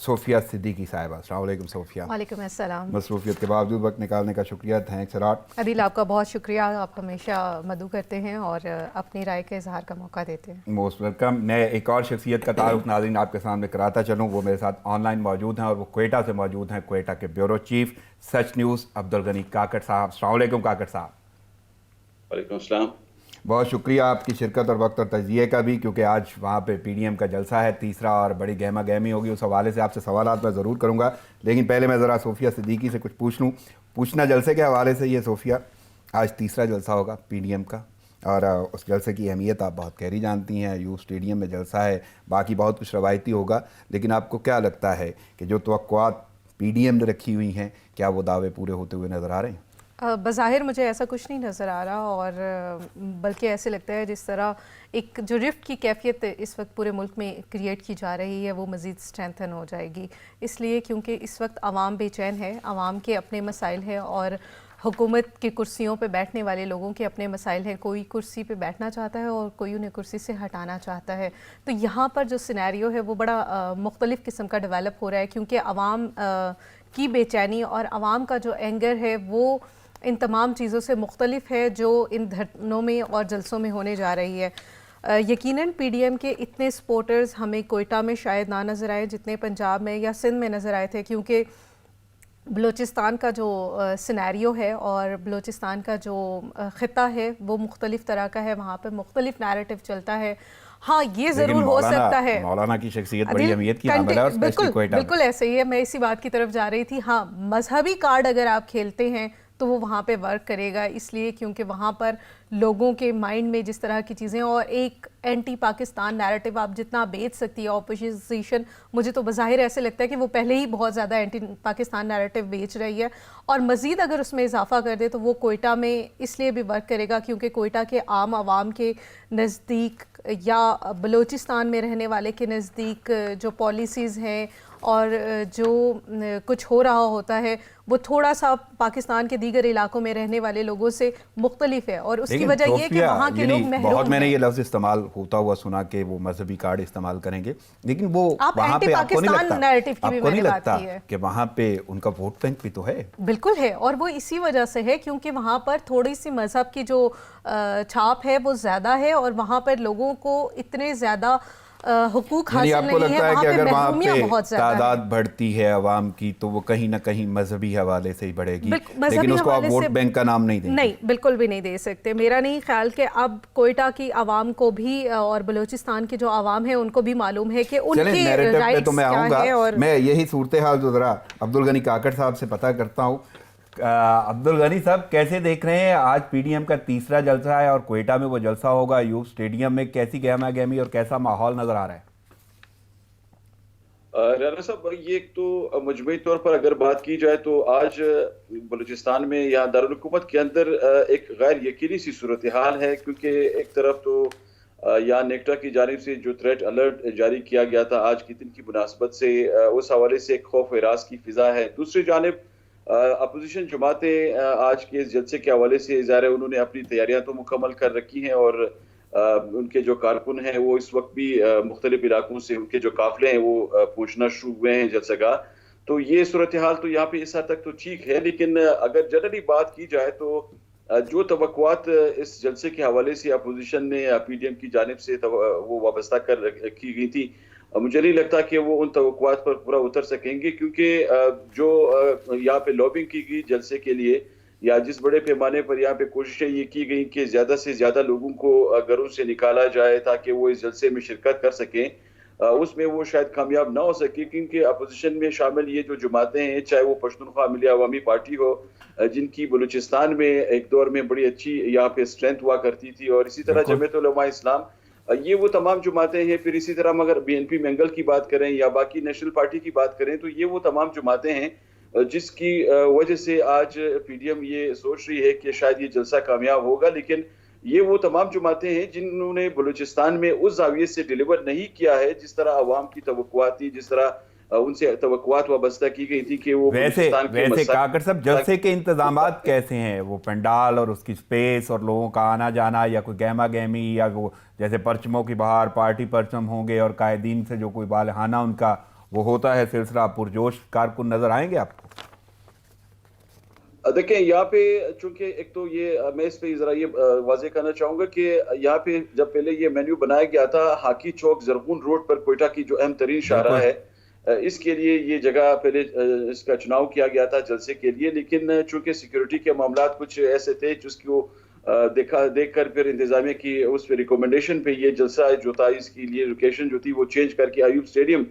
صوفیہ صدیقی صاحبہ. السلام علیکم صوفیہ. وعلیکم السلام. مصروفیت کے باوجود وقت نکالنے کا شکریہ. Thanks allot. عدیل آپ کا بہت شکریہ. آپ ہمیشہ مدعو کرتے ہیں اور اپنی رائے کے اظہار کا موقع دیتے ہیں. Most welcome. میں ایک اور شخصیت کا تعارف ناظرین آپ کے سامنے کراتا چلوں. وہ میرے ساتھ آن لائن موجود ہیں اور وہ کوئٹہ سے موجود ہیں. کوئٹہ کے بیورو چیف سچ نیوز عبدالغنی کاکڑ صاحب. السلام علیکم کاکڑ صاحب. وعلیکم السلام. بہت شکریہ آپ کی شرکت اور وقت اور تجزیے کا بھی، کیونکہ آج وہاں پہ پی ڈی ایم کا جلسہ ہے تیسرا اور بڑی گہما گہمی ہوگی. اس حوالے سے آپ سے سوالات میں ضرور کروں گا، لیکن پہلے میں ذرا صوفیہ صدیقی سے کچھ پوچھنا جلسے کے حوالے سے. یہ صوفیہ، آج تیسرا جلسہ ہوگا پی ڈی ایم کا اور اس جلسے کی اہمیت آپ بہت گہری جانتی ہیں. یو اسٹیڈیم میں جلسہ ہے، باقی بہت کچھ روایتی ہوگا، لیکن آپ کو کیا لگتا ہے کہ جو توقعات پی ڈی ایم نے رکھی ہوئی ہیں، کیا وہ دعوے پورے ہوتے ہوئے نظر آ رہے ہیں؟ بظاہر مجھے ایسا کچھ نہیں نظر آ رہا، اور بلکہ ایسے لگتا ہے جس طرح ایک جو رفٹ کی کیفیت اس وقت پورے ملک میں کریٹ کی جا رہی ہے وہ مزید اسٹرینتھن ہو جائے گی. اس لیے کیونکہ اس وقت عوام بے چین ہے، عوام کے اپنے مسائل ہیں اور حکومت کی کرسیوں پہ بیٹھنے والے لوگوں کے اپنے مسائل ہیں. کوئی کرسی پہ بیٹھنا چاہتا ہے اور کوئی انہیں کرسی سے ہٹانا چاہتا ہے. تو یہاں پر جو سینیریو ہے وہ بڑا مختلف قسم کا ڈیولپ ہو رہا ہے، کیونکہ عوام کی بے چینی اور عوام کا جو اینگر ہے وہ ان تمام چیزوں سے مختلف ہے جو ان دھرنوں میں اور جلسوں میں ہونے جا رہی ہے. یقیناً پی ڈی ایم کے اتنے سپورٹرز ہمیں کوئٹہ میں شاید نہ نظر آئے جتنے پنجاب میں یا سندھ میں نظر آئے تھے، کیونکہ بلوچستان کا جو سینیریو ہے اور بلوچستان کا جو خطہ ہے وہ مختلف طرح کا ہے. وہاں پہ مختلف نیریٹو چلتا ہے. ہاں یہ ضرور ہو سکتا ہے مولانا کی شخصیت بڑی اہمیت کی حامل ہے، اور اسپیشلی کوئٹہ میں. بالکل ایسے ہی ہے. میں اسی بات کی طرف جا رہی تھی. ہاں مذہبی کارڈ اگر آپ کھیلتے ہیں تو وہ وہاں پہ ورک کرے گا، اس لیے کیونکہ وہاں پر لوگوں کے مائنڈ میں جس طرح کی چیزیں اور ایک اینٹی پاکستان نیریٹو آپ جتنا بیچ سکتی ہے اپوزیشن، مجھے تو بظاہر ایسے لگتا ہے کہ وہ پہلے ہی بہت زیادہ اینٹی پاکستان نیریٹو بیچ رہی ہے، اور مزید اگر اس میں اضافہ کر دے تو وہ کوئٹہ میں اس لیے بھی ورک کرے گا کیونکہ کوئٹہ کے عام عوام کے نزدیک یا بلوچستان میں رہنے والے کے نزدیک جو پالیسیز ہیں اور جو کچھ ہو رہا ہوتا ہے وہ تھوڑا سا پاکستان کے دیگر علاقوں میں رہنے والے لوگوں سے مختلف ہے، اور اس کی وجہ یہ کہ وہاں کے لوگ محروم ہیں. بہت میں نے یہ لفظ استعمال ہوتا ہوا سنا کہ وہ مذہبی کارڈ استعمال کریں گے، لیکن وہ وہاں پہ آپ کو نہیں لگتا کہ وہاں پہ ان کا ووٹ بینک بھی تو ہے؟ بالکل ہے، اور وہ اسی وجہ سے ہے کیونکہ وہاں پر تھوڑی سی مذہب کی جو چھاپ ہے وہ زیادہ ہے، اور وہاں پر لوگوں کو اتنے زیادہ حقوق حاصل نہیں ہے. آپ کو لگتا ہے کہ اگر وہاں پہ تعداد ہے بڑھتی ہے عوام کی تو وہ کہیں نہ کہیں مذہبی حوالے سے ہی بڑھے گی، لیکن اس کو آپ ووٹ بینک کا نام نہیں دیں گے؟ نہیں، بالکل بھی نہیں دے سکتے. میرا نہیں خیال کہ اب کوئٹہ کی عوام کو بھی اور بلوچستان کی جو عوام ہے ان کو بھی معلوم ہے کہ ان کے رائٹس کیا ہے. اور میں یہی صورتحال جو ذرا عبدالغنی کاکڑ صاحب سے پتہ کرتا ہوں. عبدالغنی صاحب کیسے دیکھ رہے ہیں آج پی ڈی ایم کا تیسرا جلسہ ہے اور کوئٹہ میں وہ جلسہ ہوگا یوب اسٹیڈیم میں، کیسی گہما گہمی اور کیسا ماحول نظر آ رہا ہے؟ رانا صاحب، یہ ایک تو مجموعی طور پر اگر بات کی جائے تو آج بلوچستان میں یا دارالحکومت کے اندر ایک غیر یقینی سی صورتحال ہے، کیونکہ ایک طرف تو یا نیکٹا کی جانب سے جو تھریٹ الرٹ جاری کیا گیا تھا آج کے دن کی مناسبت سے، اس حوالے سے ایک خوف و ہراس کی فضا ہے. دوسری جانب اپوزیشن جماعتیں آج کے اس جلسے کے حوالے سے ظاہر ہے انہوں نے اپنی تیاریاں تو مکمل کر رکھی ہیں، اور ان کے جو کارکن ہیں وہ اس وقت بھی مختلف علاقوں سے ان کے جو قافلے ہیں وہ پہنچنا شروع ہوئے ہیں جلسہ گاہ. تو یہ صورتحال تو یہاں پہ اس حد تک تو ٹھیک ہے، لیکن اگر جنرلی بات کی جائے تو جو توقعات اس جلسے کے حوالے سے اپوزیشن نے پی ڈی ایم کی جانب سے وہ وابستہ کر کی گئی تھی، مجھے نہیں لگتا کہ وہ ان توقعات پر پورا اتر سکیں گے، کیونکہ جو یہاں پہ لابنگ کی گئی جلسے کے لیے یا جس بڑے پیمانے پر یہاں پہ کوششیں یہ کی گئی کہ زیادہ سے زیادہ لوگوں کو گھروں سے نکالا جائے تاکہ وہ اس جلسے میں شرکت کر سکیں، اس میں وہ شاید کامیاب نہ ہو سکے، کیونکہ اپوزیشن میں شامل یہ جو جماعتیں ہیں، چاہے وہ پشتونخوا ملی عوامی پارٹی ہو جن کی بلوچستان میں ایک دور میں بڑی اچھی یہاں پہ اسٹرینتھ ہوا کرتی تھی، اور اسی طرح جمعیت علماء اسلام، یہ وہ تمام جماعتیں ہیں. پھر اسی طرح مگر بی این پی منگل کی بات کریں یا باقی نیشنل پارٹی کی بات کریں تو یہ وہ تمام جماعتیں ہیں جس کی وجہ سے آج پی ڈی ایم یہ سوچ رہی ہے کہ شاید یہ جلسہ کامیاب ہوگا، لیکن یہ وہ تمام جماعتیں ہیں جنہوں نے بلوچستان میں اس زاویے سے ڈیلیور نہیں کیا ہے جس طرح عوام کی توقعات تھی، جس طرح ان سے توقعات وابستہ کی گئی تھی کہ وہ ویسے کاکڑ صاحب جلسے کے انتظامات کیسے ہیں؟ وہ پنڈال اور اس کی سپیس اور لوگوں کا آنا جانا، یا کوئی گہما گہمی، یا وہ جیسے پرچموں کی بہار پارٹی پرچم ہوں گے اور قائدین سے جو کوئی بالہانہ ان کا وہ ہوتا ہے سلسلہ پرجوش کارکن نظر آئیں گے آپ کو؟ دیکھیں یہاں پہ چونکہ ایک تو یہ میں اس پہ ذرا یہ واضح کرنا چاہوں گا کہ یہاں پہ جب پہلے یہ مینیو بنایا گیا تھا ہاکی چوک زرغون روڈ پر کوئٹہ کی جو اہم ترین شاہراہ ہے اس کے لیے یہ جگہ پہلے اس کا چناؤ کیا گیا تھا جلسے کے لیے، لیکن چونکہ سیکیورٹی کے معاملات کچھ ایسے تھے جس کو دیکھ کر پھر انتظامیہ کی اس پہ ریکومنڈیشن پہ یہ جلسہ جو تھا اس کی لیے لوکیشن جو تھی وہ چینج کر کے ایوب اسٹیڈیم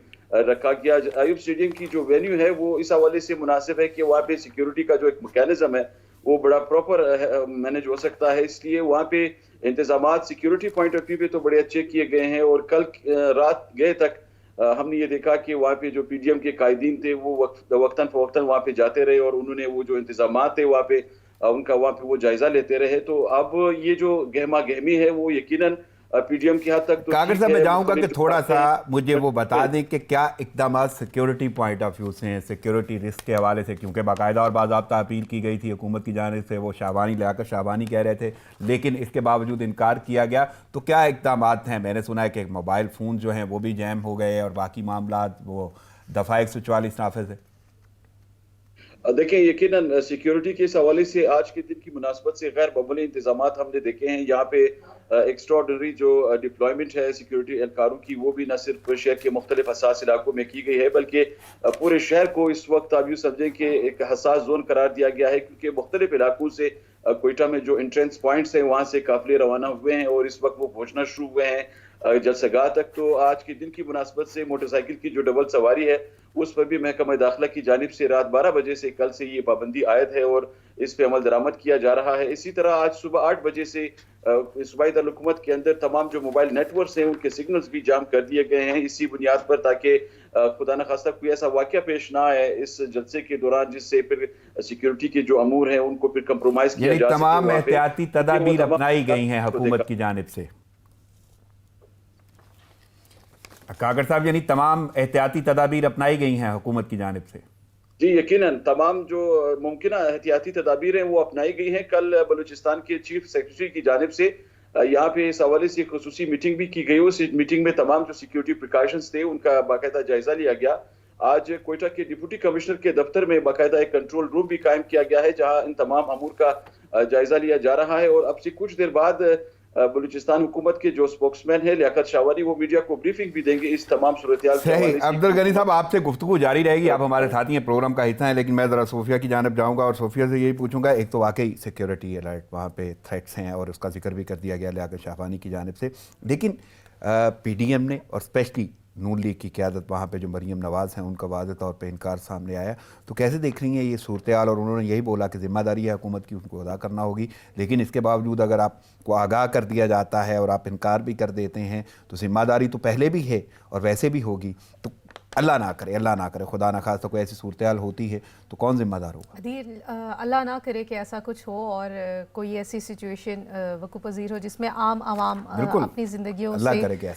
رکھا گیا۔ ایوب اسٹیڈیم کی جو وینیو ہے وہ اس حوالے سے مناسب ہے کہ وہاں پہ سیکیورٹی کا جو ایک میکینزم ہے وہ بڑا پراپر مینج ہو سکتا ہے، اس لیے وہاں پہ انتظامات سیکیورٹی پوائنٹ آف ویو پہ تو بڑے اچھے کیے گئے ہیں۔ اور کل رات گئے تک ہم نے یہ دیکھا کہ وہاں پہ جو پی ڈی ایم کے قائدین تھے وہ وقتاً فوقتاً وہاں پہ جاتے رہے اور انہوں نے وہ جو انتظامات تھے وہاں پہ ان کا وہاں پہ وہ جائزہ لیتے رہے۔ تو اب یہ جو گہما گہمی ہے وہ یقیناً پی ڈی ایم کی حد تک تو کاغذ صاحب میں چاہوں گا کہ تھوڑا سا مجھے وہ بتا دیں کہ کیا اقدامات سیکیورٹی پوائنٹ آف ویو سے ہیں، سیکیورٹی رسک کے حوالے سے، کیونکہ باقاعدہ اور باضابطہ اپیل کی گئی تھی حکومت کی جانب سے، وہ شعبانی لیاقت شعبانی کہہ رہے تھے لیکن اس کے باوجود انکار کیا گیا، تو کیا اقدامات ہیں؟ میں نے سنا ہے کہ موبائل فون جو ہیں وہ بھی جیم ہو گئے اور باقی معاملات وہ دفعہ 144 نافذ ہے۔ دیکھیں یقیناً سیکیورٹی کے اس حوالے سے آج کے دن کی مناسبت سے غیر معمولی انتظامات ہم نے دیکھے ہیں۔ یہاں پہ ایکسٹراڈنری جو ڈپلائمنٹ ہے سیکیورٹی اہلکاروں کی وہ بھی نہ صرف شہر کے مختلف حساس علاقوں میں کی گئی ہے بلکہ پورے شہر کو اس وقت آپ یوں سمجھیں کہ ایک حساس زون قرار دیا گیا ہے، کیونکہ مختلف علاقوں سے کوئٹہ میں جو انٹرنس پوائنٹس ہیں وہاں سے قافلے روانہ ہوئے ہیں اور اس وقت وہ پہنچنا شروع ہوئے ہیں جلسہ گاہ تک۔ تو آج کے دن کی مناسبت سے موٹر سائیکل کی جو ڈبل سواری ہے اس پر بھی محکمہ داخلہ کی جانب سے رات 12 بجے سے کل سے یہ پابندی عائد ہے اور اس پہ عمل درآمد کیا جا رہا ہے۔ اسی طرح آج صبح 8 بجے سے صوبائی دارالحکومت کے اندر تمام جو موبائل نیٹ ورکس ہیں ان کے سگنلز بھی جام کر دیے گئے ہیں اسی بنیاد پر تاکہ خدا نخواستہ کوئی ایسا واقعہ پیش نہ آئے اس جلسے کے دوران جس سے پھر سیکیورٹی کے جو امور ہیں ان کو پھر کمپرومائز کیا جا سکے۔ تمام احتیاطی تدابیر اپنائی گئی ہیں حکومت کی جانب سے؟ کاغذ صاحب یعنی تمام احتیاطی تدابیر اپنائی گئی ہیں حکومت کی جانب سے؟ جی یقیناً تمام جو ممکنہ احتیاطی تدابیر ہیں وہ اپنائی گئی ہیں۔ کل بلوچستان کے چیف سیکریٹری کی جانب سے یہاں پہ اس حوالے سے خصوصی میٹنگ بھی کی گئی، اس میٹنگ میں تمام جو سیکیورٹی پریکاشنز تھے ان کا باقاعدہ جائزہ لیا گیا۔ آج کوئٹہ کے ڈپٹی کمشنر کے دفتر میں باقاعدہ ایک کنٹرول روم بھی قائم کیا گیا ہے جہاں ان تمام امور کا جائزہ لیا جا رہا ہے، اور اب سے کچھ دیر بعد بلوچستان حکومت کے جو سپوکس مین ہے لیاقت شاہوانی وہ میڈیا کو بریفنگ بھی دیں گے اس تمام صورتحال کے حوالے سے۔ عبدالغنی صاحب آپ سے گفتگو جاری رہے گی، آپ ہمارے ساتھی ہیں، پروگرام کا حصہ ہیں، لیکن میں ذرا صوفیہ کی جانب جاؤں گا اور صوفیہ سے یہی پوچھوں گا، ایک تو واقعی سیکیورٹی الرٹ وہاں پہ تھریٹس ہیں اور اس کا ذکر بھی کر دیا گیا لیاقت شاہوانی کی جانب سے، لیکن پی ڈی ایم نے اور اسپیشلی نون لیگ کی قیادت وہاں پہ جو مریم نواز ہیں ان کا واضح طور پہ انکار سامنے آیا، تو کیسے دیکھ رہی ہیں یہ صورتحال؟ اور انہوں نے یہی بولا کہ ذمہ داری ہے حکومت کی، ان کو ادا کرنا ہوگی، لیکن اس کے باوجود اگر آپ کو آگاہ کر دیا جاتا ہے اور آپ انکار بھی کر دیتے ہیں تو ذمہ داری تو پہلے بھی ہے اور ویسے بھی ہوگی، تو اللہ نہ کرے خدا نخواستہ کوئی ایسی صورتحال ہوتی ہے تو کون ذمہ دار ہوگا؟ اللہ نہ کرے کہ ایسا کچھ ہو اور کوئی ایسی سچویشن وقوع پذیر ہو جس میں عام عوام اپنی زندگیوں سے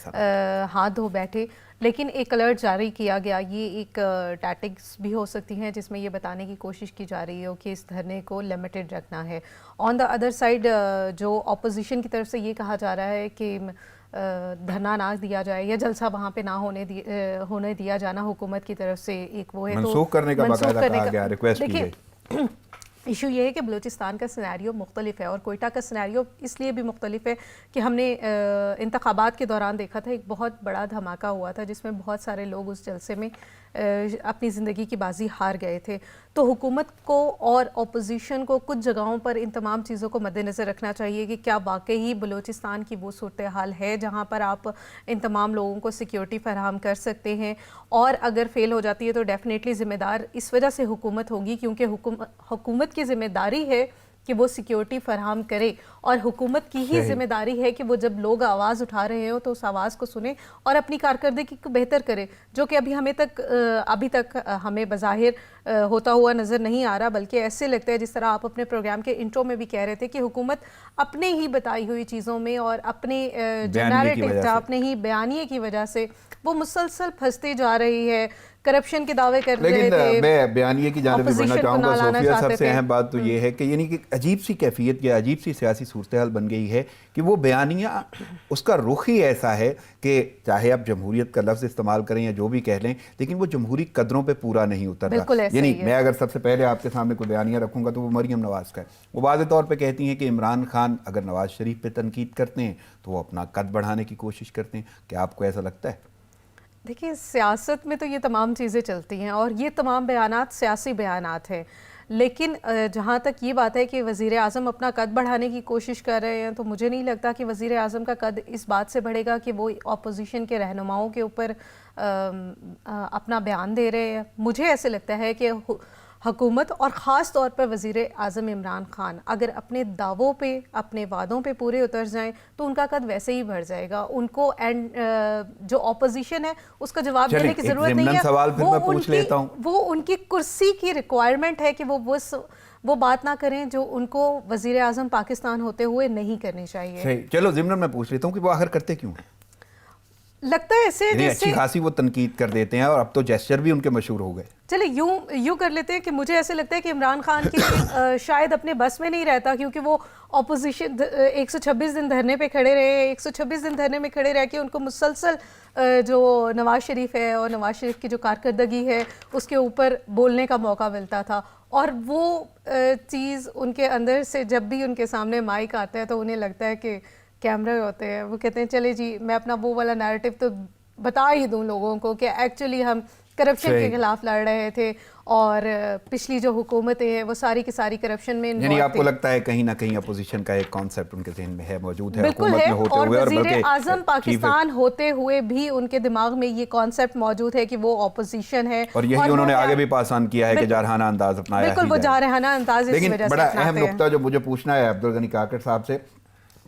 ہاتھ دھو بیٹھے، لیکن ایک الرٹ جاری کیا گیا۔ یہ ایک ٹیکٹکس بھی ہو سکتی ہیں جس میں یہ بتانے کی کوشش کی جا رہی ہو کہ اس دھرنے کو لمیٹڈ رکھنا ہے۔ آن دا ادر سائڈ جو اپوزیشن کی طرف سے یہ کہا جا رہا ہے کہ دھرنا نہ دیا جائے یا جلسہ وہاں پہ نہ ہونے دیا جانا حکومت کی طرف سے ایک وہ ہے، منسوخ کرنے کا باقاعدہ کہا گیا، ریکویسٹ کی گئی۔ ایشو یہ ہے کہ بلوچستان کا سینیریو مختلف ہے اور کوئٹہ کا سینیریو اس لیے بھی مختلف ہے کہ ہم نے انتخابات کے دوران دیکھا تھا ایک بہت بڑا دھماکہ ہوا تھا جس میں بہت سارے لوگ اس جلسے میں اپنی زندگی کی بازی ہار گئے تھے۔ تو حکومت کو اور اپوزیشن کو کچھ جگہوں پر ان تمام چیزوں کو مد نظر رکھنا چاہیے کہ کیا واقعی بلوچستان کی وہ صورتحال ہے جہاں پر آپ ان تمام لوگوں کو سیکیورٹی فراہم کر سکتے ہیں، اور اگر فیل ہو جاتی ہے تو ڈیفینیٹلی ذمہ دار اس وجہ سے حکومت ہوگی کیونکہ حکومت کی ذمہ داری ہے کہ وہ سیکیورٹی فراہم کرے، اور حکومت کی ہی ذمہ داری ہے کہ وہ جب لوگ آواز اٹھا رہے ہوں تو اس آواز کو سنیں اور اپنی کارکردگی کو بہتر کرے، جو کہ ابھی تک ہمیں بظاہر ہوتا ہوا نظر نہیں آ رہا، بلکہ ایسے لگتا ہے جس طرح آپ اپنے پروگرام کے انٹرو میں بھی کہہ رہے تھے کہ حکومت اپنے ہی بتائی ہوئی چیزوں میں اور اپنے اپنے ہی بیانیے کی وجہ سے وہ مسلسل پھنستی جا رہی ہے، کرپشن کے دعوے کر رہے تھے۔ لیکن میں بیانیے کی جانب بھی بڑھنا چاہوں گا صوفیہ، سب سے اہم بات تو یہ ہے کہ یعنی کہ عجیب سی کیفیت یا عجیب سی سیاسی صورتحال بن گئی ہے کہ وہ بیانیہ اس کا رخ ہی ایسا ہے کہ چاہے آپ جمہوریت کا لفظ استعمال کریں یا جو بھی کہہ لیں لیکن وہ جمہوری قدروں پہ پورا نہیں اتر رہا. یعنی میں اگر سب سے پہلے آپ کے سامنے کوئی بیانیہ رکھوں گا تو وہ مریم نواز کا ہے. وہ واضح طور پہ کہتی ہیں کہ عمران خان اگر نواز شریف پہ تنقید کرتے ہیں تو وہ اپنا قد بڑھانے کی کوشش کرتے ہیں. کیا آپ کو ایسا لگتا ہے؟ دیکھیے سیاست میں تو یہ تمام چیزیں چلتی ہیں اور یہ تمام بیانات سیاسی بیانات ہیں، لیکن جہاں تک یہ بات ہے کہ وزیر اعظم اپنا قد بڑھانے کی کوشش کر رہے ہیں تو مجھے نہیں لگتا کہ وزیر اعظم کا قد اس بات سے بڑھے گا کہ وہ اپوزیشن کے رہنماؤں کے اوپر اپنا بیان دے رہے ہیں. مجھے ایسے لگتا ہے کہ حکومت اور خاص طور پر وزیر اعظم عمران خان اگر اپنے دعووں پہ اپنے وعدوں پہ پورے اتر جائیں تو ان کا قد ویسے ہی بڑھ جائے گا. ان کو جو اپوزیشن ہے اس کا جواب دینے کی ضرورت نہیں ہے. وہ ان کی کرسی کی ریکوائرمنٹ ہے کہ وہ بات نہ کریں جو ان کو وزیر اعظم پاکستان ہوتے ہوئے نہیں کرنی چاہیے. چلو ضمن میں پوچھ لیتا ہوں کہ وہ آخر کرتے کیوں ہیں؟ لگتا ہے ایسے اچھی خاصی وہ تنقید کر دیتے ہیں اور اب تو جیسچر بھی ان کے مشہور ہو گئے. چلے یوں کر لیتے ہیں کہ مجھے ایسے لگتا ہے کہ عمران خان کی شاید اپنے بس میں نہیں رہتا کیونکہ وہ اپوزیشن 126 دن دھرنے پہ کھڑے رہے. 126 دن دھرنے میں کھڑے رہ کے ان کو مسلسل جو نواز شریف ہے اور نواز شریف کی جو کارکردگی ہے اس کے اوپر بولنے کا موقع ملتا تھا اور وہ چیز ان کے اندر سے جب بھی ان کے سامنے مائک آتا ہے تو انہیں لگتا ہے کہ کیمرے ہوتے ہیں. وہ کہتے ہیں چلے جی میں اپنا وہ والا نیریٹو تو بتا ہی دوں لوگوں کو کہ ایکچولی ہم کرپشن کے خلاف لڑ رہے تھے اور پچھلی جو حکومتیں ہیں وہ ساری کی ساری کرپشن میں یعنی آپ کو لگتا ہے کہیں نہ کہیں اپوزیشن کا ایک کانسیپٹ ان کے ذہن میں ہے موجود ہے بالکل ہے اور وزیر اعظم پاکستان ہوتے ہوئے بھی ان کے دماغ میں یہ کانسیپٹ موجود ہے کہ وہ اپوزیشن ہے اور یہی انہوں نے آگے بھی پاس آن کیا ہے کہ جارحانہ انداز اپنایا. بالکل وہ جارحانہ انداز اس وجہ سے لیکن بڑا اہم نقطہ جو مجھے پوچھنا ہے عبدالغنی کاکڑ صاحب سے.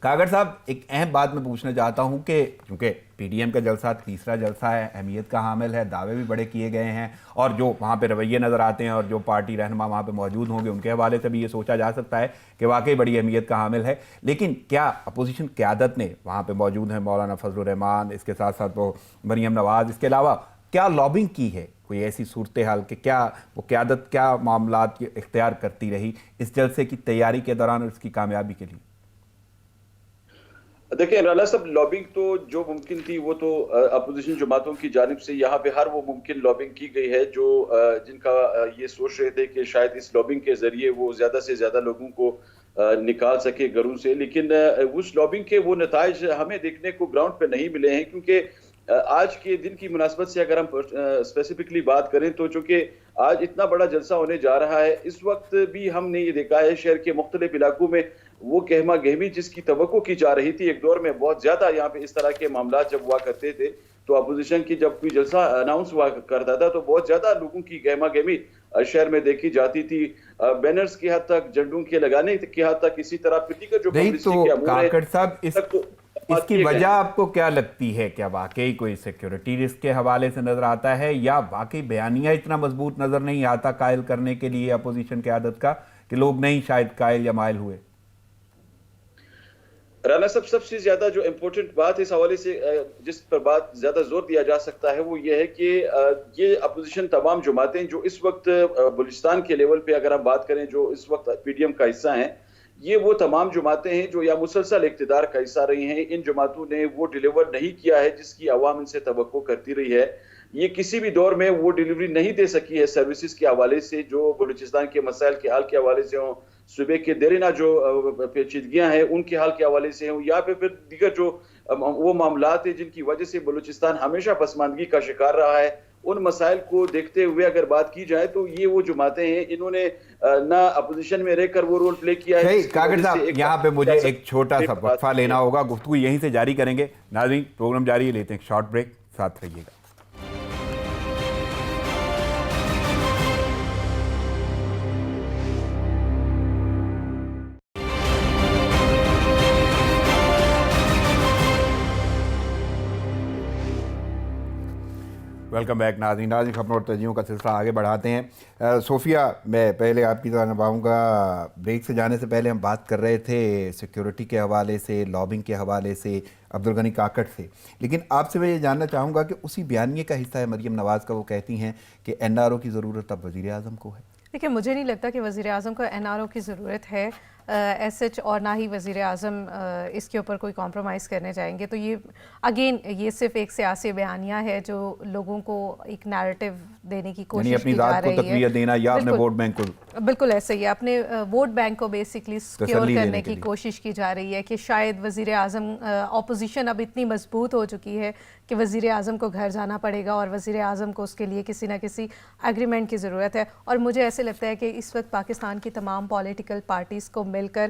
کاکڑ صاحب ایک اہم بات میں پوچھنا چاہتا ہوں کہ چونکہ پی ڈی ایم کا جلسہ تیسرا جلسہ ہے، اہمیت کا حامل ہے، دعوے بھی بڑے کیے گئے ہیں اور جو وہاں پہ رویے نظر آتے ہیں اور جو پارٹی رہنما وہاں پہ موجود ہوں گے ان کے حوالے سے بھی یہ سوچا جا سکتا ہے کہ واقعی بڑی اہمیت کا حامل ہے. لیکن کیا اپوزیشن قیادت نے وہاں پہ موجود ہیں مولانا فضل الرحمان، اس کے ساتھ ساتھ وہ مریم نواز، اس کے علاوہ کیا لابنگ کی ہے کوئی ایسی صورتحال کہ کیا وہ قیادت کیا معاملات اختیار کرتی رہی اس جلسے کی تیاری کے دوران اور اس کی کامیابی کے لیے؟ دیکھیں رانا صاحب لابنگ تو جو ممکن تھی وہ تو اپوزیشن جماعتوں کی جانب سے یہاں پہ ہر وہ ممکن لابنگ کی گئی ہے جو جن کا یہ سوچ رہے تھے کہ شاید اس لابنگ کے ذریعے وہ زیادہ سے زیادہ لوگوں کو نکال سکے گھروں سے. لیکن اس لابنگ کے وہ نتائج ہمیں دیکھنے کو گراؤنڈ پہ نہیں ملے ہیں کیونکہ آج کے دن کی مناسبت سے اگر ہم اسپیسیفکلی بات کریں تو چونکہ آج اتنا بڑا جلسہ ہونے جا رہا ہے اس وقت بھی ہم نے یہ دیکھا ہے شہر کے مختلف علاقوں میں وہ گہما گہمی جس کی توقع کی جا رہی تھی. ایک دور میں بہت زیادہ یہاں پہ اس طرح کے معاملات جب ہوا کرتے تھے تو اپوزیشن کی جب کوئی جلسہ اناؤنس ہوا کرتا تھا تو بہت زیادہ لوگوں کی گہما گہمی شہر میں دیکھی جاتی تھی. بینرز کی حد تک، جھنڈوں کے لگانے کی حد تک، اسی طرح پولیٹیکل جو پبلسٹی کے امور ہے اس کی وجہ آپ کو کیا لگتی ہے؟ کیا واقعی کوئی سیکیورٹی رسک کے حوالے سے نظر آتا ہے یا واقعی بیانیہ اتنا مضبوط نظر نہیں آتا قائل کرنے کے لیے اپوزیشن قیادت کا کہ لوگ نہیں شاید قائل یا مائل ہوئے؟ رانا صاحب سب سے زیادہ جو امپورٹنٹ بات اس حوالے سے جس پر بات زیادہ زور دیا جا سکتا ہے وہ یہ ہے کہ یہ اپوزیشن تمام جماعتیں جو اس وقت بلوچستان کے لیول پہ اگر ہم بات کریں جو اس وقت پی ڈی ایم کا حصہ ہیں یہ وہ تمام جماعتیں ہیں جو یا مسلسل اقتدار کا حصہ رہی ہیں. ان جماعتوں نے وہ ڈیلیور نہیں کیا ہے جس کی عوام ان سے توقع کرتی رہی ہے. یہ کسی بھی دور میں وہ ڈیلیوری نہیں دے سکی ہے سروسز کے حوالے سے جو بلوچستان کے مسائل کے حل کے حوالے سے ہوں، صوبے کے دیرینہ جو پیچیدگیاں ہیں ان کے حل کے حوالے سے ہوں یا پھر دیگر جو وہ معاملات ہیں جن کی وجہ سے بلوچستان ہمیشہ پسماندگی کا شکار رہا ہے. ان مسائل کو دیکھتے ہوئے اگر بات کی جائے تو یہ وہ جماعتیں ہیں انہوں نے نہ اپوزیشن میں رہ کر وہ رول پلے کیا ہے. کاکڑ صاحب یہاں پہ مجھے ایک چھوٹا سا وقفہ لینا ہوگا، گفتگو یہیں سے جاری کریں گے. ناظرین پروگرام جاری لیتے ہیں، ایک شارٹ بریک، ساتھ رہیے گا. ویلکم بیک ناظرین. خبروں اور ترجیحوں کا سلسلہ آگے بڑھاتے ہیں. صوفیہ میں پہلے آپ کی طرح نبھاؤں گا. بریک سے جانے سے پہلے ہم بات کر رہے تھے سیکیورٹی کے حوالے سے، لابنگ کے حوالے سے عبدالغنی کاکڑ سے، لیکن آپ سے میں یہ جاننا چاہوں گا کہ اسی بیانیے کا حصہ ہے مریم نواز کا. وہ کہتی ہیں کہ این آر او کی ضرورت اب وزیر اعظم کو ہے. دیکھیں مجھے نہیں لگتا کہ وزیر اعظم کو این آر او کی ضرورت ہے. ایس ایچ اور نہ ہی وزیر اعظم اس کے اوپر کوئی کمپرومائز کرنے جائیں گے. تو یہ اگین یہ صرف ایک سیاسی بیانیہ ہے جو لوگوں کو ایک نیریٹو دینے کی کوشش اپنی کی جا ذات کو رہی ہے. تقویت دینا یا اپنے ووٹ بینک کو بالکل ایسے ہی اپنے ووٹ بینک کو بیسکلی سیکیور کرنے کی کوشش کی جا رہی ہے کہ شاید وزیر اعظم اپوزیشن اب اتنی مضبوط ہو چکی ہے کہ وزیر اعظم کو گھر جانا پڑے گا اور وزیر اعظم کو اس کے لیے کسی نہ کسی ایگریمنٹ کی ضرورت ہے. اور مجھے ایسے لگتا ہے کہ اس وقت پاکستان کی تمام پولیٹیکل پارٹیز کو مل کر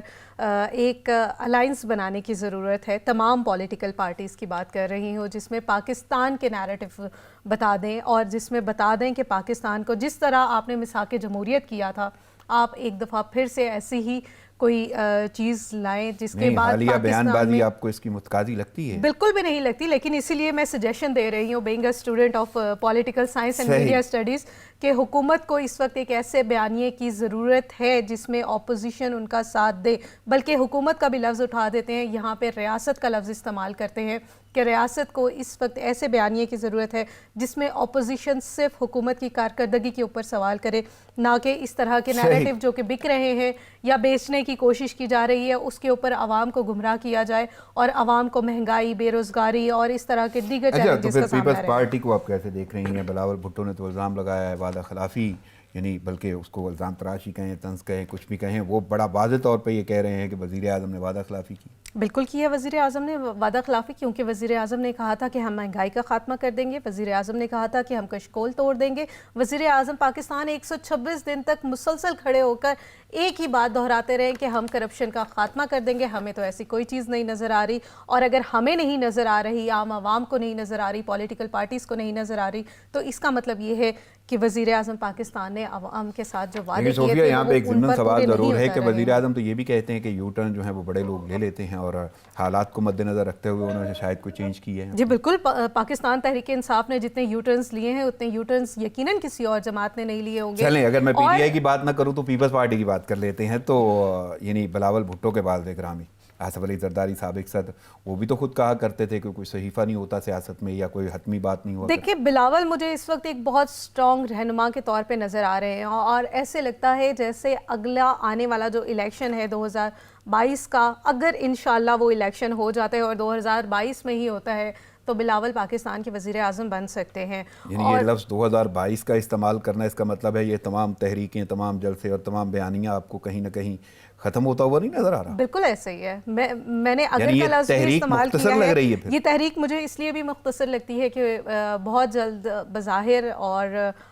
ایک الائنس بنانے کی ضرورت ہے. تمام پولیٹیکل پارٹیز کی بات کر رہی ہوں جس میں پاکستان کے نیریٹو بتا دیں اور جس میں بتا دیں کہ پاکستان کو جس طرح آپ نے مساق جمہوریت کیا تھا آپ ایک دفعہ پھر سے ایسی ہی کوئی چیز لائیں جس کے بعد حالیہ بیان بازی آپ کو اس کی متقاضی لگتی ہے؟ بالکل بھی نہیں لگتی, لیکن اسی لیے میں سجیشن دے رہی ہوں being a student of political science and media studies کہ حکومت کو اس وقت ایک ایسے بیانیے کی ضرورت ہے جس میں اپوزیشن ان کا ساتھ دے. بلکہ حکومت کا بھی لفظ اٹھا دیتے ہیں, یہاں پہ ریاست کا لفظ استعمال کرتے ہیں کہ ریاست کو اس وقت ایسے بیانیے کی ضرورت ہے جس میں اپوزیشن صرف حکومت کی کارکردگی کے اوپر سوال کرے, نہ کہ اس طرح کے نیریٹو جو کہ بک رہے ہیں یا بیچنے کی کوشش کی جا رہی ہے اس کے اوپر عوام کو گمراہ کیا جائے اور عوام کو مہنگائی, بے روزگاری اور اس طرح کے دیگر چیلنجز کا سامنا پیپلز پارٹی کو آپ کیسے دیکھ رہی ہیں؟ بلاول بھٹو نے تو الزام لگایا ہے وعدہ خلافی, یعنی بلکہ اس کو الزام تراشی کہیں, طنز کہیں, کچھ بھی کہیں, وہ بڑا واضح طور پہ یہ کہہ رہے ہیں کہ وزیر اعظم نے وعدہ خلافی کی. بالکل کی ہے وزیر اعظم نے وعدہ خلافی, کیونکہ وزیر اعظم نے کہا تھا کہ ہم مہنگائی کا خاتمہ کر دیں گے, وزیر اعظم نے کہا تھا کہ ہم کشکول توڑ دیں گے. وزیر اعظم پاکستان 126 دن تک مسلسل کھڑے ہو کر ایک ہی بات دہراتے رہے کہ ہم کرپشن کا خاتمہ کر دیں گے. ہمیں تو ایسی کوئی چیز نہیں نظر آ رہی, اور اگر ہمیں نہیں نظر آ رہی, عام عوام کو نہیں نظر آ رہی, پولیٹیکل پارٹیز کو نہیں نظر آ رہی, تو اس کا مطلب یہ ہے کہ وزیر اعظم پاکستان نے عوام کے ساتھ جو وعدے کیے تھے یہاں پہ ایک ضمن سوال ضرور ہے کہ نہیں وزیر اعظم تو یہ بھی کہتے ہیں کہ یو ٹرن جو ہے وہ بڑے لوگ لے لیتے ہیں اور حالات کو مد نظر رکھتے ہوئے انہوں نے شاید کوئی چینج کی ہے. جی بالکل, پاکستان تحریک انصاف نے جتنے یو ٹرنز لیے ہیں اتنے یو ٹرنز یقیناً کسی اور جماعت نے نہیں لیے ہوں گے. چلیں اگر میں پی ٹی آئی کی بات نہ کروں تو پیپلز پارٹی کی بات کر لیتے ہیں. تو یعنی بلاول بھٹو کے بعد گرامی آصف علی زرداری سابق صدر, وہ بھی تو خود کہا کرتے تھے کہ کوئی صحیفہ نہیں ہوتا سیاست میں یا کوئی حتمی بات نہیں ہوتا. دیکھیں بلاول مجھے اس وقت ایک بہت سٹرونگ رہنما کے طور پہ نظر آ رہے ہیں, اور ایسے لگتا ہے جیسے اگلا آنے والا جو الیکشن ہے 2022 کا, اگر انشاءاللہ وہ الیکشن ہو جاتا ہے اور 2022 میں ہی ہوتا ہے تو بلاول پاکستان کے وزیر اعظم بن سکتے ہیں. یعنی یہ لفظ 2022 کا استعمال کرنا, اس کا مطلب ہے یہ تمام تحریکیں, تمام جلسے اور تمام بیانیاں آپ کو کہیں نہ کہیں ختم ہوتا ہوا نہیں نظر آ رہا؟ بالکل ایسے ہی ہے. میں نے اگر یعنی کا لفظ استعمال کیا لگ ہے, رہی ہے یہ تحریک مجھے اس لیے بھی مختصر لگتی ہے کہ بہت جلد بظاہر, اور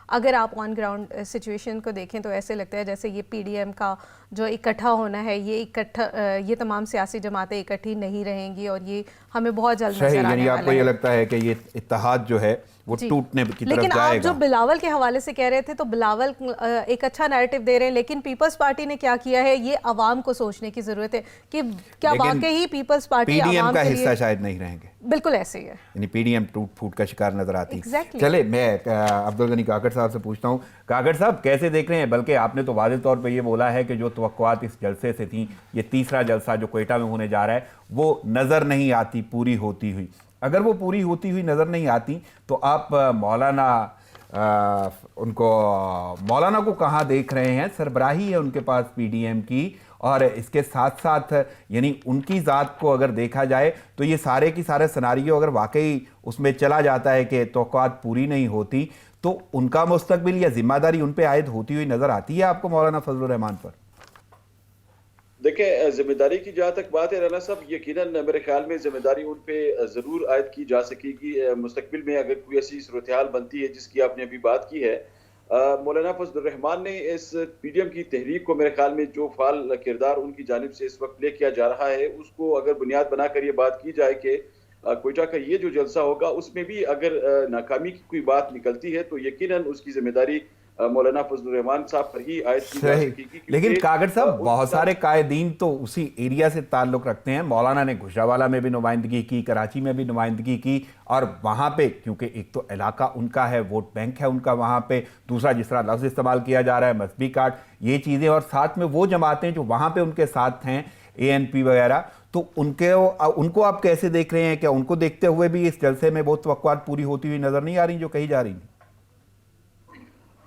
اگر آپ آن گراؤنڈ سچویشن کو دیکھیں تو ایسے لگتا ہے جیسے یہ پی ڈی ایم کا جو اکٹھا ہونا ہے, یہ تمام سیاسی جماعتیں اکٹھی نہیں رہیں گی اور یہ ہمیں بہت جلد نظر آنے والا ہے. یعنی آپ کو یہ لگتا ہے کہ یہ اتحاد جو ہے وہ ٹوٹنے کی طرف جائے گا. لیکن آپ جو بلاول کے حوالے سے کہہ رہے تھے تو بلاول ایک اچھا نیریٹو دے رہے ہیں, لیکن پیپلز پارٹی نے کیا کیا ہے یہ عوام کو سوچنے کی ضرورت ہے کہ کیا واقعی پیپلز پارٹی پی ڈی ایم عوام کا کے حصہ شاید نہیں رہیں گے. بالکل ایسے ہی ہے, یعنی پی ڈی ایم ٹوٹ پھوٹ کا شکار نظر آتی ہے. چلے میں عبدالغنی کاکڑ صاحب سے پوچھتا ہوں. کاکڑ صاحب کیسے دیکھ رہے ہیں؟ بلکہ آپ نے تو واضح طور پہ یہ بولا ہے کہ جو توقعات اس جلسے سے تھیں, یہ تیسرا جلسہ جو کوئٹہ میں ہونے جا رہا ہے وہ نظر نہیں آتی پوری ہوتی ہوئی. اگر وہ پوری ہوتی ہوئی نظر نہیں آتی تو آپ مولانا کو کہاں دیکھ رہے ہیں؟ سربراہی ہے ان کے پاس پی ڈی ایم کی, اور اس کے ساتھ ساتھ یعنی ان کی ذات کو اگر دیکھا جائے تو یہ سارے کی سارے سناریو اگر واقعی اس میں چلا جاتا ہے کہ توقعات پوری نہیں ہوتی تو ان کا مستقبل یا ذمہ داری ان پہ عائد ہوتی ہوئی نظر آتی ہے آپ کو مولانا فضل الرحمان پر؟ دیکھیں ذمہ داری کی جہاں تک بات ہے رانا صاحب, یقیناً میرے خیال میں ذمہ داری ان پہ ضرور عائد کی جا سکے گی مستقبل میں اگر کوئی ایسی صورتحال بنتی ہے جس کی آپ نے ابھی بات کی ہے. مولانا فضل الرحمان نے اس پی ڈی ایم کی تحریک کو میرے خیال میں جو فعال کردار ان کی جانب سے اس وقت پلے کیا جا رہا ہے اس کو اگر بنیاد بنا کر یہ بات کی جائے کہ کوئٹہ کا یہ جو جلسہ ہوگا اس میں بھی اگر ناکامی کی کوئی بات نکلتی ہے تو یقیناً اس کی ذمہ داری مولانا فضل الرحمان صاحب پر ہی عائد کی جا سکے گی. لیکن کاکڑ صاحب بہت سارے قائدین تو اسی ایریا سے تعلق رکھتے ہیں. مولانا نے گجرانوالہ میں بھی نمائندگی کی, کراچی میں بھی نمائندگی کی, اور وہاں پہ کیونکہ ایک تو علاقہ ان کا ہے, ووٹ بینک ہے ان کا وہاں پہ, دوسرا جس طرح لفظ استعمال کیا جا رہا ہے مذہبی کارڈ, یہ چیزیں, اور ساتھ میں وہ جماعتیں جو وہاں پہ ان کے ساتھ ہیں اے این پی وغیرہ, تو ان کو آپ کیسے دیکھ رہے ہیں؟ کیا ان کو دیکھتے ہوئے بھی اس جلسے میں وہ توقعات پوری ہوتی ہوئی نظر نہیں آ رہی جو کہی جا رہی ہیں؟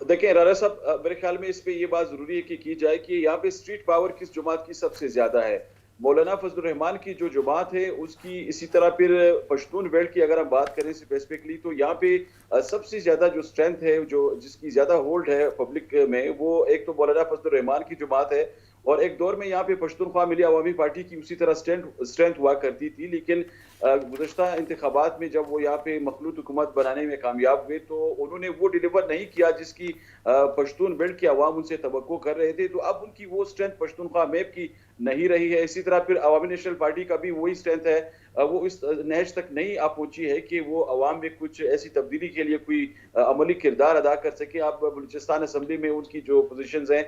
دیکھیں رانا صاحب، میرے خیال میں اس پہ یہ بات ضروری ہے کہ کی جائے کہ یہاں پہ اسٹریٹ پاور کس جماعت کی سب سے زیادہ ہے. مولانا فضل الرحمان کی جو جماعت ہے اس کی، اسی طرح پھر پشتون بیلٹ کی اگر ہم بات کریں اسپیسیفکلی، تو یہاں پہ سب سے زیادہ جو اسٹرینتھ ہے، جو جس کی زیادہ ہولڈ ہے پبلک میں، وہ ایک تو مولانا فضل الرحمان کی جماعت ہے. اور ایک دور میں یہاں پہ پشتونخوا ملی عوامی پارٹی کی اسی طرح اسٹرینتھ ہوا کرتی تھی، لیکن گزشتہ انتخابات میں جب وہ یہاں پہ مخلوط حکومت بنانے میں کامیاب ہوئے تو انہوں نے وہ ڈیلیور نہیں کیا جس کی پشتون بیلٹ کے عوام ان سے توقع کر رہے تھے. تو اب ان کی وہ اسٹرینتھ پشتونخوا میپ کی نہیں رہی ہے. اسی طرح پھر عوامی نیشنل پارٹی کا بھی وہی اسٹرینتھ ہے، وہ اس نہج تک نہیں آ پہنچی ہے کہ وہ عوام میں کچھ ایسی تبدیلی کے لیے کوئی عملی کردار ادا کر سکے. آپ بلوچستان اسمبلی میں ان کی جو پوزیشنز ہیں،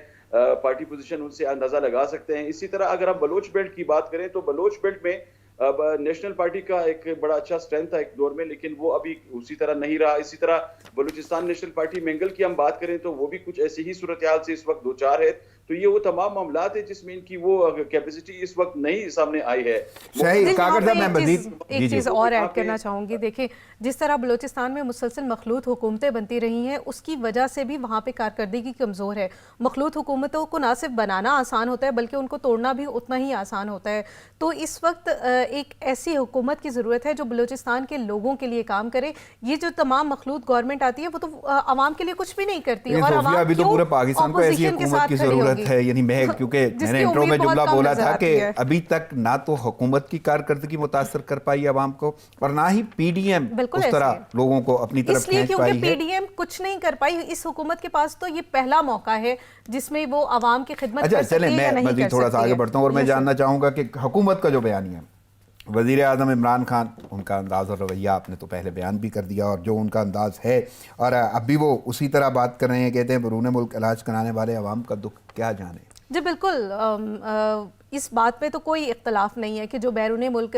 پارٹی پوزیشن، ان سے اندازہ لگا سکتے ہیں. اسی طرح اگر ہم بلوچ بیلٹ کی بات کریں تو بلوچ بیلٹ میں اب نیشنل پارٹی کا ایک بڑا اچھا سٹرینتھ تھا ایک دور میں، لیکن وہ ابھی اسی طرح نہیں رہا. اسی طرح بلوچستان نیشنل پارٹی منگل کی ہم بات کریں تو وہ بھی کچھ ایسی ہی صورتحال سے اس وقت دوچار ہے. تو یہ وہ تمام معاملات ہیں جس میں ان کی وہ کیپیسٹی اس وقت نہیں سامنے آئی ہے. ایک چیز اور ایڈ کرنا چاہوں گی. دیکھیں جس طرح بلوچستان میں مسلسل مخلوط حکومتیں بنتی رہی ہیں، اس کی وجہ سے بھی وہاں پہ کارکردگی کمزور ہے. مخلوط حکومتوں کو نہ صرف بنانا آسان ہوتا ہے بلکہ ان کو توڑنا بھی اتنا ہی آسان ہوتا ہے. تو اس وقت ایک ایسی حکومت کی ضرورت ہے جو بلوچستان کے لوگوں کے لیے کام کرے. یہ جو تمام مخلوط گورنمنٹ آتی ہے وہ تو عوام کے لیے کچھ بھی نہیں کرتی، اور عوام کیوں پورے پاکستان کو ایسی حکومت کی ضرورت ہے. یعنی میں کیونکہ میں نے انٹرو میں جملہ بولا تھا کہ ابھی تک نہ تو حکومت کی کارکردگی متاثر کر پائی عوام کو، اور نہ ہی پی ڈی ایم اس طرح لوگوں کو اپنی طرف کھینچ پائی ہے. کیونکہ پی ڈی ایم کچھ نہیں کر پائی. اس حکومت کے پاس تو یہ پہلا موقع ہے جس میں وہ عوام کی خدمت کر سکتی ہے یا نہیں کر سکتی ہے. میں مزید تھوڑا سا آگے بڑھتا ہوں اور میں جاننا چاہوں گا کہ حکومت کا جو بیانیہ ہے، وزیر اعظم عمران خان، ان کا انداز اور رویہ آپ نے تو پہلے بیان بھی کر دیا، اور جو ان کا انداز ہے اور اب بھی وہ اسی طرح بات کر رہے ہیں. کہتے ہیں بیرون ملک علاج کرانے والے عوام کا دکھ کیا جانے. جی بالکل، اس بات پہ تو کوئی اختلاف نہیں ہے کہ جو بیرون ملک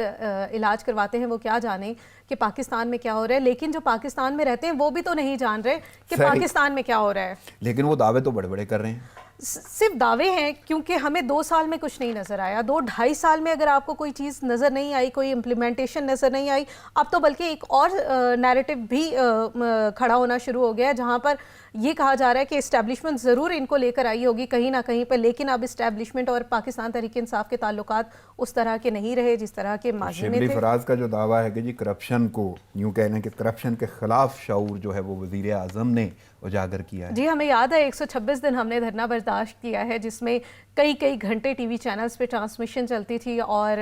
علاج کرواتے ہیں وہ کیا جانیں کہ پاکستان میں کیا ہو رہا ہے، لیکن جو پاکستان میں رہتے ہیں وہ بھی تو نہیں جان رہے کہ پاکستان میں کیا ہو رہا ہے. لیکن وہ دعوے تو بڑے بڑے کر رہے ہیں. صرف دعوے ہیں، کیونکہ ہمیں 2 سال میں کچھ نہیں نظر آیا. 2-2.5 سال میں اگر آپ کو کوئی چیز نظر نہیں آئی، کوئی امپلیمنٹیشن نظر نہیں آئی، اب تو بلکہ ایک اور نیریٹو بھی کھڑا ہونا شروع ہو گیا ہے جہاں پر یہ کہا جا رہا ہے کہ اسٹیبلشمنٹ ضرور ان کو لے کر آئی ہوگی کہیں نہ کہیں پہ، لیکن اب اسٹیبلشمنٹ اور پاکستان تحریک انصاف کے تعلقات اس طرح کے نہیں رہے جس طرح کے ماضی میں تھے. شبلی فراز کا جو دعویٰ ہے کہ جی کرپشن کو یوں کہنا کہ کرپشن کے خلاف شعور جو ہے وہ وزیر اعظم نے اجاگر کیا ہے. جی ہمیں یاد ہے 126 دن ہم نے دھرنا برداشت کیا ہے جس میں کئی گھنٹے ٹی وی چینلز پہ ٹرانسمیشن چلتی تھی اور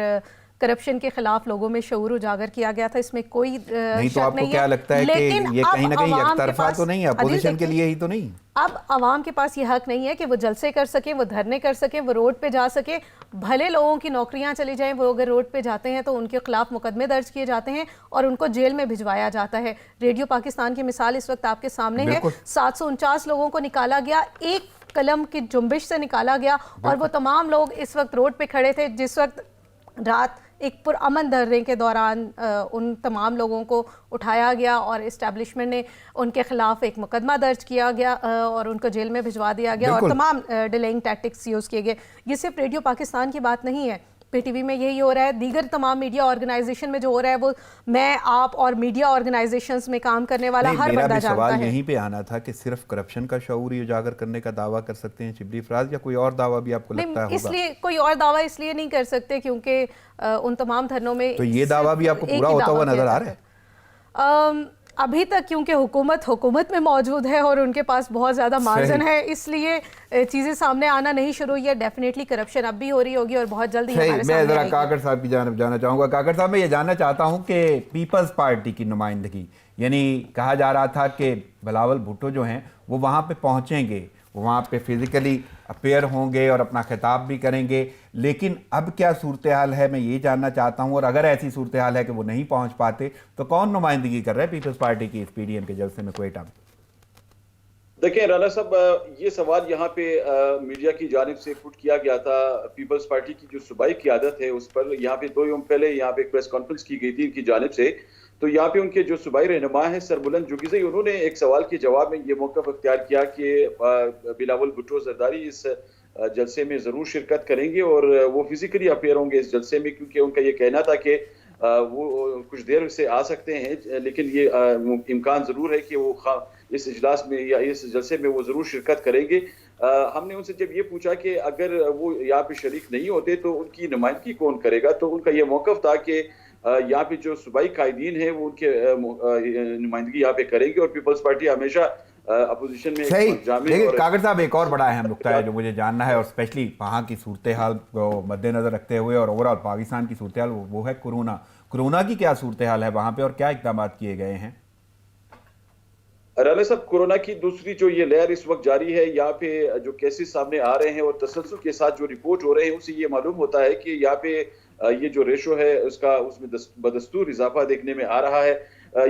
کرپشن کے خلاف لوگوں میں شعور اجاگر کیا گیا تھا. اس میں کوئی شک نہیں ہے. تو آپ کو کیا لگتا ہے کہ یہ کہیں نہ کہیں یک طرفہ تو نہیں ہے، اپوزیشن کے لیے ہی تو نہیں؟ اب عوام کے پاس یہ حق نہیں ہے کہ وہ جلسے کر سکیں، وہ دھرنے کر سکیں، وہ روڈ پہ جا سکیں. بھلے لوگوں کی نوکریاں چلی جائیں، وہ اگر روڈ پہ جاتے ہیں تو ان کے خلاف مقدمے درج کیے جاتے ہیں اور ان کو جیل میں بھجوایا جاتا ہے. ریڈیو پاکستان کی مثال اس وقت آپ کے سامنے ہے. 749 لوگوں کو نکالا گیا، ایک قلم کی جنبش سے نکالا گیا، اور وہ تمام لوگ اس وقت روڈ پہ کھڑے تھے جس وقت رات ایک پرامن دھرنے کے دوران ان تمام لوگوں کو اٹھایا گیا اور اسٹیبلشمنٹ نے ان کے خلاف ایک مقدمہ درج کیا گیا اور ان کو جیل میں بھجوا دیا گیا اور تمام ڈیلینگ ٹیکٹکس یوز کیے گئے. یہ صرف ریڈیو پاکستان کی بات نہیں ہے، پی ٹی وی میں یہی ہو رہا ہے، دیگر تمام میڈیا آرگنائزیشن میں جو ہو رہا ہے وہ میں، آپ اور میڈیا آرگنائزیشنز میں کام کرنے والا ہر بندہ جانتا ہے. میرا بھی سوال یہیں پہ آنا تھا کہ صرف کرپشن کا شعور ہی اجاگر کرنے کا دعویٰ کر سکتے ہیں شبلی فراز، یا کوئی اور دعویٰ بھی آپ کو لگتا ہے؟ اس لیے کوئی اور دعویٰ اس لیے نہیں کر سکتے کیونکہ ان تمام دھرنوں میں تو یہ دعویٰ بھی آپ کو پورا ہوتا ہوا نظر آ رہا ہے ابھی تک، کیونکہ حکومت میں موجود ہے اور ان کے پاس بہت زیادہ مارجن ہے، اس لیے چیزیں سامنے آنا نہیں شروع ہوئی ہے. ڈیفینیٹلی کرپشن اب بھی ہو رہی ہوگی اور بہت جلدی ہمارے سامنے آئے گی. میں ذرا کاکڑ صاحب کی جانب جانا چاہوں گا. کاکڑ صاحب میں یہ جاننا چاہتا ہوں کہ پیپلز پارٹی کی نمائندگی، یعنی کہا جا رہا تھا کہ بلاول بھٹو جو ہیں وہ وہاں پہ پہنچیں گے، وہاں پہ فزیکلی اپیئر ہوں گے اور اپنا خطاب بھی کریں گے، لیکن اب کیا صورتحال ہے میں یہ جاننا چاہتا ہوں. اور اگر ایسی صورتحال ہے کہ وہ نہیں پہنچ پاتے تو کون نمائندگی کر رہا ہے پیپلز پارٹی کی اس پی ڈی ایم کے جلسے میں کوئٹہ میں؟ دیکھیں رانا صاحب، یہ سوال یہاں پہ میڈیا کی جانب سے پٹ کیا گیا تھا. پیپلز پارٹی کی جو صوبائی قیادت ہے اس پر یہاں پہ 2 یوم پہلے یہاں پہ ایک پریس کانفرنس کی گئی تھی ان کی جانب سے. تو یہاں پہ ان کے جو صوبائی رہنما ہیں سربلند جوگیزئی، انہوں نے ایک سوال کے جواب میں یہ موقف اختیار کیا کہ بلاول بھٹو زرداری اس جلسے میں ضرور شرکت کریں گے اور وہ فزیکلی اپیئر ہوں گے اس جلسے میں، کیونکہ ان کا یہ کہنا تھا کہ وہ کچھ دیر سے آ سکتے ہیں لیکن یہ امکان ضرور ہے کہ وہ اس اجلاس میں یا اس جلسے میں وہ ضرور شرکت کریں گے۔ ہم نے ان سے جب یہ پوچھا کہ اگر وہ یہاں پہ شریک نہیں ہوتے تو ان کی نمائندگی کون کرے گا، تو ان کا یہ موقف تھا کہ یہاں پہ جو صوبائی قائدین ہیں وہ ان کے نمائندگی یہاں پہ کریں گے، اور پیپلز پارٹی ہمیشہ اپوزیشن میں صحیح۔ جامع لیکن کاکڑ صاحب ایک اور بڑا اہم نقطہ ہے جو مجھے جاننا ہے، اور اسپیشلی وہاں کی صورتحال کو مد نظر رکھتے ہوئے اور اوورآل پاکستان کی صورتحال، وہ ہے کورونا کی کیا صورتحال ہے وہاں پہ اور کیا اقدامات کیے گئے ہیں؟ رانا صاحب، کورونا کی دوسری جو یہ لہر اس وقت جاری ہے، یہاں پہ جو کیسز سامنے آ رہے ہیں اور تسلسل کے ساتھ جو رپورٹ ہو رہے ہیں، اس سے یہ معلوم ہوتا ہے کہ یہاں پہ یہ جو ریشو ہے اس میں بدستور اضافہ دیکھنے میں آ رہا ہے۔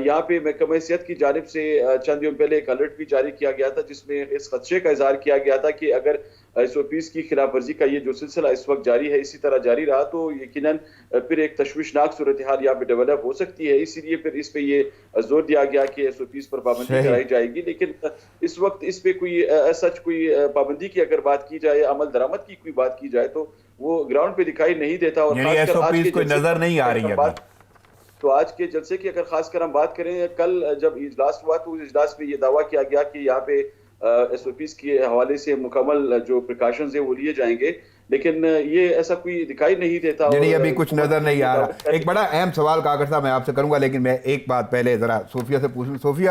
یہاں پہ محکمہ صحت کی جانب سے چند دن پہلے ایک الرٹ بھی جاری کیا گیا تھا، جس میں اس خدشے کا اظہار کیا گیا تھا کہ اگر SOPs کی خلاف ورزی کا یہ جو سلسلہ اس وقت جاری ہے اسی طرح جاری رہا تو یقیناً پھر ایک تشویشناک صورتحال یہاں پہ ڈیولپ ہو سکتی ہے۔ اسی لیے پھر اس پہ یہ زور دیا گیا کہ SOPs پر پابندی کرائی جائے گی، لیکن اس وقت اس پہ کوئی سچ کوئی پابندی کی اگر بات کی جائے، عمل درآمد کی کوئی بات کی جائے تو وہ گراؤنڈ پہ دکھائی نہیں دیتا، اور یعنی SOPs کوئی نظر نہیں آ رہی ہے۔ تو آج کے جلسے کی اگر خاص کر ہم بات کریں، کل جب اجلاس ہوا تو اس اجلاس میں یہ دعویٰ کیا گیا کہ یہاں پہ SOPs کے حوالے سے مکمل جو پریکاشنز ہیں وہ لیے جائیں گے، لیکن یہ ایسا کوئی دکھائی نہیں دیتا، یعنی ابھی کچھ نظر نہیں آ رہا۔ ایک بڑا اہم سوال کاکڑ صاحب میں آپ سے کروں گا، لیکن میں ایک بات پہلے ذرا صوفیہ سے پوچھ لوں۔ صوفیہ،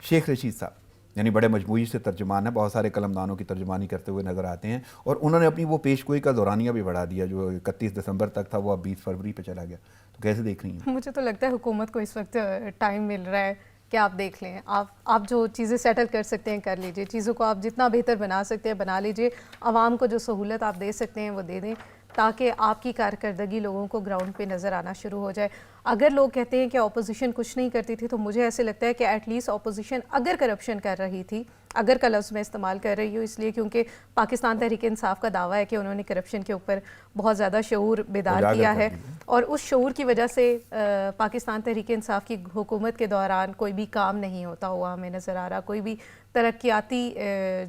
شیخ رشید صاحب یعنی بڑے مجموعی سے ترجمان ہیں، بہت سارے قلمدانوں کی ترجمانی کرتے ہوئے نظر آتے ہیں، اور انہوں نے اپنی وہ پیش گوئی کا دورانیہ بھی بڑھا دیا جو 31 دسمبر تک تھا، وہ اب 20 فروری پہ چلا گیا، تو کیسے دیکھ رہی ہیں؟ مجھے تو لگتا ہے حکومت کو اس وقت ٹائم مل رہا ہے کہ آپ دیکھ لیں، آپ جو چیزیں سیٹل کر سکتے ہیں کر لیجئے، چیزوں کو آپ جتنا بہتر بنا سکتے ہیں بنا لیجئے، عوام کو جو سہولت آپ دے سکتے ہیں وہ دے دیں، تاکہ آپ کی کارکردگی لوگوں کو گراؤنڈ پہ نظر آنا شروع ہو جائے۔ اگر لوگ کہتے ہیں کہ اپوزیشن کچھ نہیں کرتی تھی، تو مجھے ایسے لگتا ہے کہ ایٹ لیسٹ اپوزیشن اگر کرپشن کر رہی تھی، اگر کا لفظ میں استعمال کر رہی ہوں اس لیے کیونکہ پاکستان تحریک انصاف کا دعویٰ ہے کہ انہوں نے کرپشن کے اوپر بہت زیادہ شعور بیدار کیا ہے، اور اس شعور کی وجہ سے پاکستان تحریک انصاف کی حکومت کے دوران کوئی بھی کام نہیں ہوتا ہوا ہمیں نظر آ رہا، کوئی بھی ترقیاتی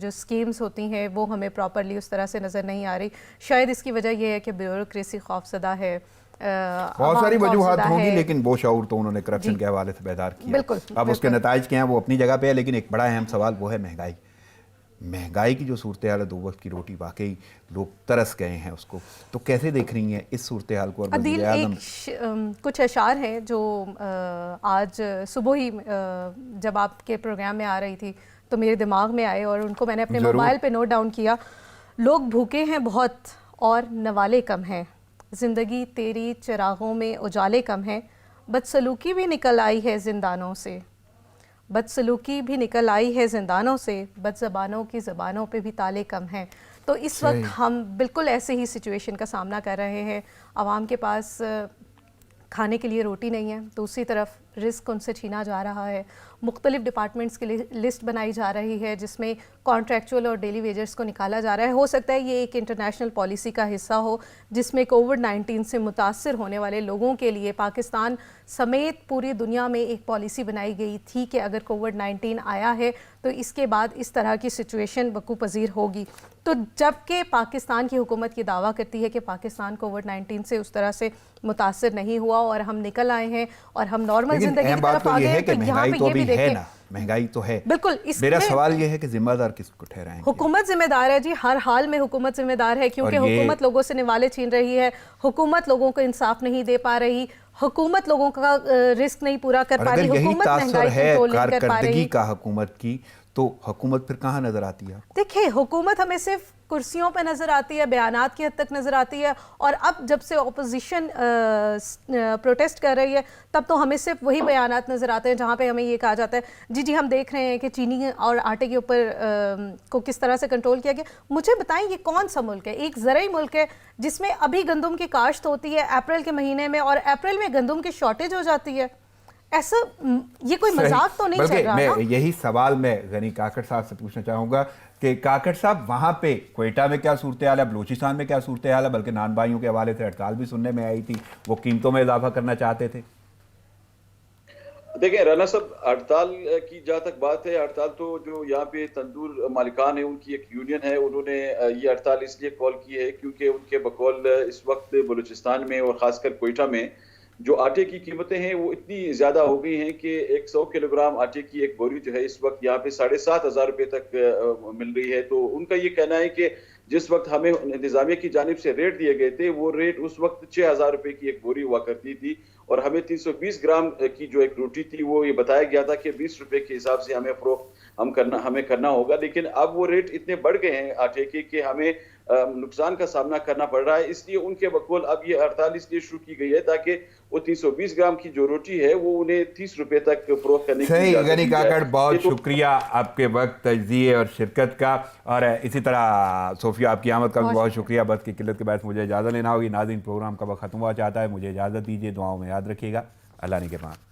جو سکیمز ہوتی ہیں وہ ہمیں پراپرلی اس طرح سے نظر نہیں آ رہی۔ شاید اس کی وجہ یہ ہے کہ بیوروکریسی خوفزدہ ہے، بہت ساری وجوہات ہوں گی، لیکن وہ شعور تو انہوں نے کرپشن کے حوالے سے بیدار کیا۔ بالکل، اب اس کے نتائج کیا ہیں وہ اپنی جگہ پہ ہے، لیکن ایک بڑا اہم سوال وہ ہے مہنگائی کی جو صورتحال ہے، 2 وقت کی روٹی، واقعی لوگ ترس گئے ہیں اس کو، تو کیسے دیکھ رہی ہیں اس صورتحال کو؟ اور عدیل، کچھ اشعار ہیں جو آج صبح ہی جب آپ کے پروگرام میں آ رہی تھی تو میرے دماغ میں آئے، اور ان کو میں نے اپنے موبائل پہ نوٹ ڈاؤن کیا۔ لوگ بھوکے ہیں بہت اور نوالے کم ہیں، زندگی تیری چراغوں میں اجالے کم ہیں، بدسلوکی بھی نکل آئی ہے زندانوں سے، بدسلوکی بھی نکل آئی ہے زندانوں سے، بد زبانوں کی زبانوں پہ بھی تالے کم ہیں۔ تو اس وقت ہم بالکل ایسے ہی سچویشن کا سامنا کر رہے ہیں، عوام کے پاس کھانے کے لیے روٹی نہیں ہے، دوسری طرف رزق ان سے چھینا جا رہا ہے، مختلف ڈپارٹمنٹس کی لسٹ بنائی جا رہی ہے جس میں کانٹریکچول اور ڈیلی ویجرز کو نکالا جا رہا ہے۔ ہو سکتا ہے یہ ایک انٹرنیشنل پالیسی کا حصہ ہو جس میں کووڈ-19 سے متاثر ہونے والے لوگوں کے لیے پاکستان سمیت پوری دنیا میں ایک پالیسی بنائی گئی تھی کہ اگر کووڈ-19 آیا ہے تو اس کے بعد اس طرح کی سچویشن وقوع پذیر ہوگی۔ تو جب کہ پاکستان کی حکومت یہ دعویٰ کرتی ہے کہ پاکستان کووڈ-19 سے اس طرح سے متاثر نہیں ہوا اور ہم نکل آئے ہیں اور ہم نارمل زندگی کی طرف آ گئے ہیں، تو یہاں پہ یہ بھی دیکھیں، مہنگائی تو ہے بالکل۔ میرا سوال یہ ہے کہ ذمہ دار کس کو ٹھہرائیں؟ حکومت ذمہ دار ہے جی، ہر حال میں حکومت ذمہ دار ہے، کیونکہ حکومت لوگوں سے نوالے چھین رہی ہے، حکومت لوگوں کو انصاف نہیں دے پا رہی، حکومت لوگوں کا رزق نہیں پورا کر پا رہی، حکومت مہنگائی کنٹرول نہیں کر پا رہی۔ کا حکومت کی تو حکومت پھر کہاں نظر آتی ہے؟ دیکھیں، حکومت ہمیں صرف کرسیوں پہ نظر آتی ہے، بیانات کی حد تک نظر آتی ہے، اور اب جب سے اپوزیشن پروٹیسٹ کر رہی ہے تب تو ہمیں صرف وہی بیانات نظر آتے ہیں جہاں پہ ہمیں یہ کہا جاتا ہے جی ہم دیکھ رہے ہیں کہ چینی اور آٹے کے اوپر کو کس طرح سے کنٹرول کیا گیا۔ مجھے بتائیں یہ کون سا ملک ہے؟ ایک زرعی ملک ہے جس میں ابھی گندم کی کاشت ہوتی ہے اپریل کے مہینے میں، اور اپریل میں گندم کی شارٹیج ہو جاتی ہے۔ ایسا یہ کوئی مذاق تو نہیں چل رہا نا؟ میں یہی سوال میں غنی کاکڑ صاحب سے پوچھنا چاہوں گا کہ کاکڑ صاحب وہاں پہ کوئٹہ میں کیا صورتحال ہے، بلوچستان میں کیا صورتحال ہے؟ بلکہ نان بھائیوں کے حوالے سے ہڑتال بھی سننے میں آئی تھی، وہ قیمتوں میں اضافہ کرنا چاہتے تھے۔ دیکھیں رانا صاحب، ہڑتال کی جہاں تک بات ہے، ہڑتال تو جو یہاں پہ تندور مالکان ہیں ان کی ایک یونین ہے، انہوں نے یہ ہڑتال اس لیے کال کی ہے کیونکہ ان کے بقول اس وقت بلوچستان میں اور خاص کر کوئٹہ میں جو آٹے کی قیمتیں ہیں وہ اتنی زیادہ ہو گئی ہیں کہ 100 کلو گرام آٹے کی ایک بوری جو ہے اس وقت یہاں پہ 7,500 روپے تک مل رہی ہے. تو ان کا یہ کہنا ہے کہ جس وقت ہمیں انتظامیہ کی جانب سے ریٹ دیے گئے تھے وہ ریٹ اس وقت 6,000 روپے کی ایک بوری ہوا کرتی تھی, اور ہمیں 320 گرام کی جو ایک روٹی تھی وہ یہ بتایا گیا تھا کہ 20 روپے کے حساب سے ہمیں فروخت ہمیں کرنا ہوگا. لیکن اب وہ ریٹ اتنے بڑھ گئے ہیں آٹے کے کہ ہمیں نقصان کا سامنا کرنا پڑ رہا ہے. اس لیے ان کے بقول اب یہ ہڑتال اس لیے شروع کی گئی ہے تاکہ وہ 320 گرام کی جو روٹی ہے وہ انہیں 30 روپے تک فروخت کرنے کی صحیح. اجازت غنی دی جائے. کاکڑ بہت یہ تو شکریہ آپ کے وقت, تجزیے اور شرکت کا, اور اسی طرح صوفیہ آپ کی آمد کا بھی بہت شکریہ. وقت کی قلت کے باعث مجھے اجازت لینا ہوگی. ناظرین, پروگرام کا وقت ختم ہوا چاہتا ہے, مجھے اجازت دیجیے. دعاؤں میں یاد رکھیے گا. اللہ نگہبان.